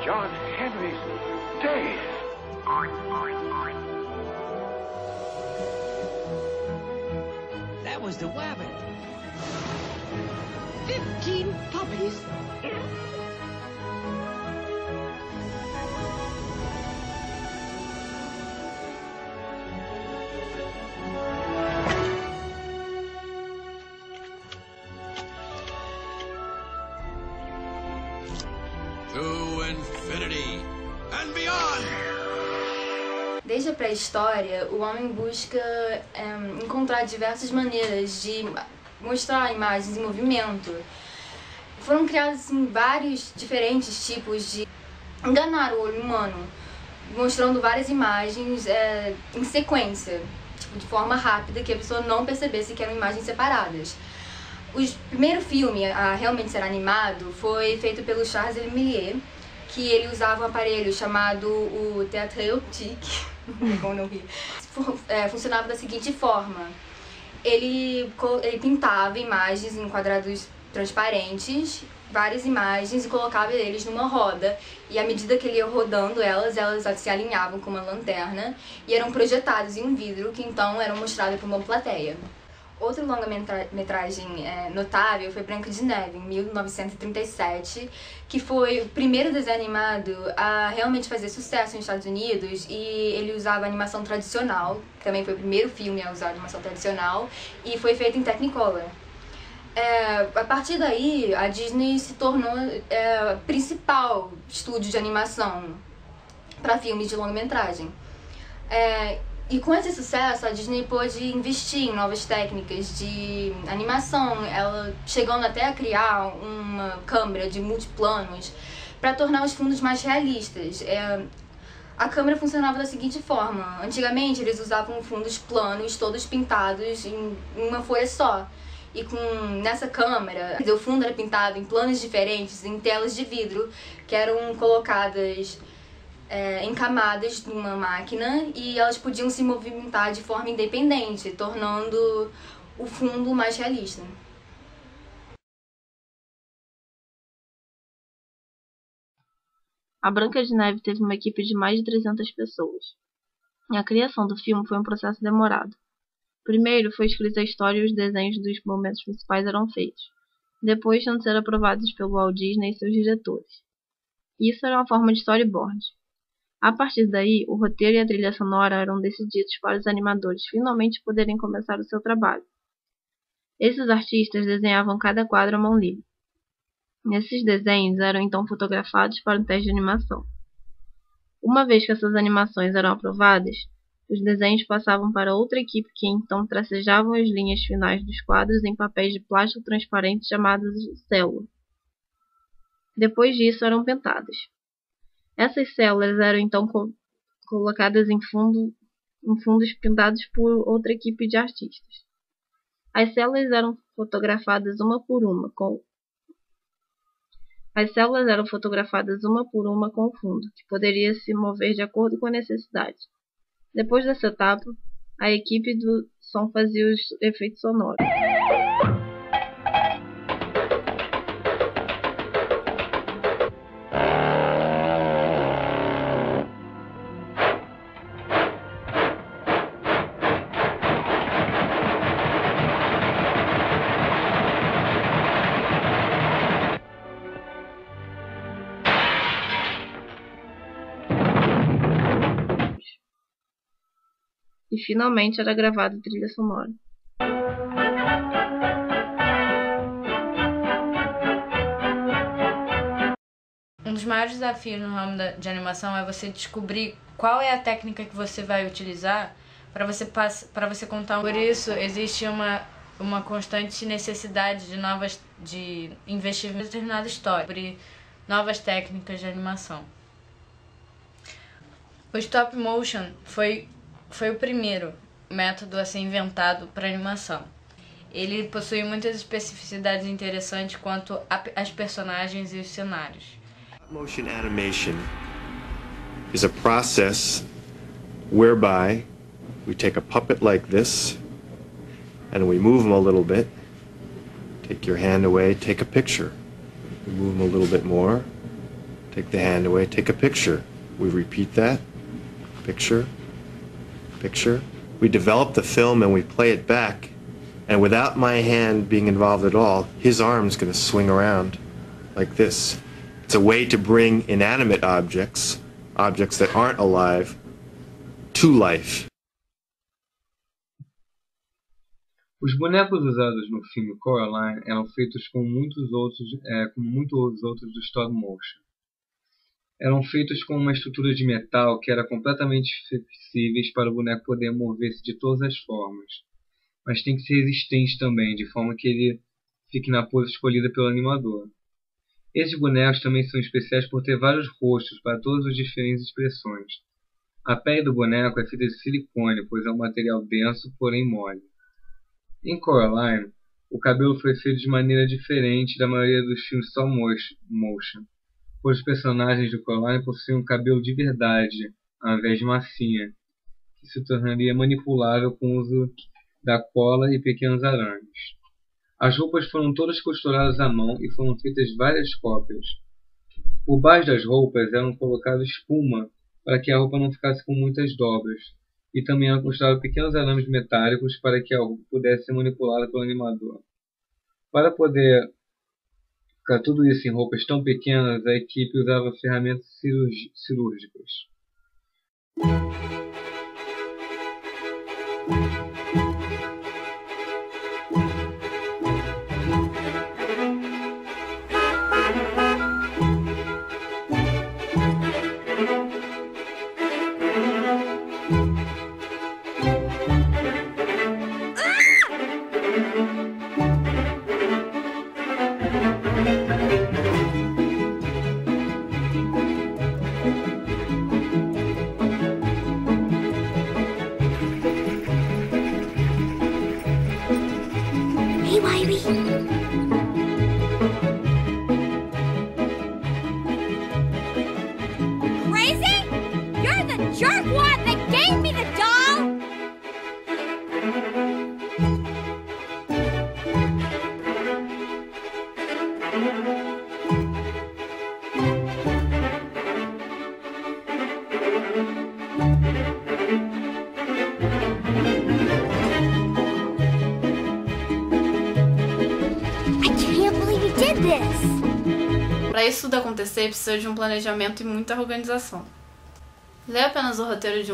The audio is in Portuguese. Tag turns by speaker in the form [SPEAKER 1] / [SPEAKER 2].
[SPEAKER 1] John Henry's days.
[SPEAKER 2] That was the wabbit. 15 puppies?
[SPEAKER 3] To infinity and beyond!
[SPEAKER 4] Desde a pré-história, o homem busca encontrar diversas maneiras de mostrar imagens em movimento. Foram criados assim, vários diferentes tipos de enganar o olho humano, mostrando várias imagens em sequência, tipo, de forma rápida, que a pessoa não percebesse que eram imagens separadas. O primeiro filme a realmente ser animado foi feito pelo Charles Méliès, que ele usava um aparelho chamado o Théâtre Optique, como não ri, funcionava da seguinte forma: ele pintava imagens em quadrados transparentes, várias imagens, e colocava eles numa roda, e à medida que ele ia rodando elas se alinhavam com uma lanterna e eram projetados em um vidro que então eram mostrados para uma plateia. Outro longa-metragem notável foi Branca de Neve, em 1937, que foi o primeiro desenho animado a realmente fazer sucesso nos Estados Unidos, e ele usava animação tradicional, também foi o primeiro filme a usar animação tradicional, e foi feito em Technicolor. A partir daí, a Disney se tornou o principal estúdio de animação para filmes de longa-metragem. E com esse sucesso, a Disney pôde investir em novas técnicas de animação, ela chegando até a criar uma câmera de multiplanos para tornar os fundos mais realistas. A câmera funcionava da seguinte forma: antigamente eles usavam fundos planos, todos pintados em uma folha só. E nessa câmera, o fundo era pintado em planos diferentes, em telas de vidro, que eram colocadas em camadas numa máquina, e elas podiam se movimentar de forma independente, tornando o fundo mais realista.
[SPEAKER 5] A Branca de Neve teve uma equipe de mais de 300 pessoas. A criação do filme foi um processo demorado. Primeiro foi escrita a história e os desenhos dos momentos principais eram feitos. Depois tinham de ser aprovados pelo Walt Disney e seus diretores. Isso era uma forma de storyboard. A partir daí, o roteiro e a trilha sonora eram decididos para os animadores finalmente poderem começar o seu trabalho. Esses artistas desenhavam cada quadro à mão livre. Esses desenhos eram então fotografados para um teste de animação. Uma vez que essas animações eram aprovadas, os desenhos passavam para outra equipe que então tracejavam as linhas finais dos quadros em papéis de plástico transparente chamados de célula. Depois disso eram pintadas. Essas células eram então colocadas em fundos pintados por outra equipe de artistas. As células eram fotografadas uma por uma com o fundo, que poderia se mover de acordo com a necessidade. Depois dessa etapa, a equipe do som fazia os efeitos sonoros. E finalmente era gravada a trilha sonora.
[SPEAKER 6] Um dos maiores desafios no ramo de animação é você descobrir qual é a técnica que você vai utilizar para você contar. Por isso, existe uma constante necessidade de investimento em determinada história, sobre novas técnicas de animação. O stop motion foi o primeiro método a ser inventado para animação. Ele possui muitas especificidades interessantes quanto às personagens e os cenários.
[SPEAKER 7] Motion animation is a process whereby we take a puppet like this and we move him a little bit. Take your hand away, take a picture. We move him a little bit more. Take the hand away, take a picture. We repeat that. Picture, picture. We develop the film and we play it back. And without my hand being involved at all, his arm's going to swing around like this. It's a way to bring inanimate objects, objects that aren't alive, to life.
[SPEAKER 8] Os bonecos usados no filme Coraline eram feitos como muitos outros do stop motion. Eram feitos com uma estrutura de metal que era completamente flexíveis para o boneco poder mover-se de todas as formas, mas tem que ser resistente também, de forma que ele fique na pose escolhida pelo animador. Esses bonecos também são especiais por ter vários rostos para todas as diferentes expressões. A pele do boneco é feita de silicone, pois é um material denso, porém mole. Em Coraline, o cabelo foi feito de maneira diferente da maioria dos filmes stop motion, pois os personagens de Coraline possuem um cabelo de verdade, ao invés de massinha, que se tornaria manipulável com o uso da cola e pequenos arames. As roupas foram todas costuradas à mão e foram feitas várias cópias. Por baixo das roupas eram colocadas espuma para que a roupa não ficasse com muitas dobras, e também eram costurados pequenos arames metálicos para que a roupa pudesse ser manipulada pelo animador. Para poder ficar tudo isso em roupas tão pequenas, a equipe usava ferramentas cirúrgicas.
[SPEAKER 9] Hey, Wiley. Crazy? You're the jerkwad that gave me the doll?
[SPEAKER 5] Para isso tudo acontecer, precisa de um planejamento e muita organização. Ler apenas o roteiro de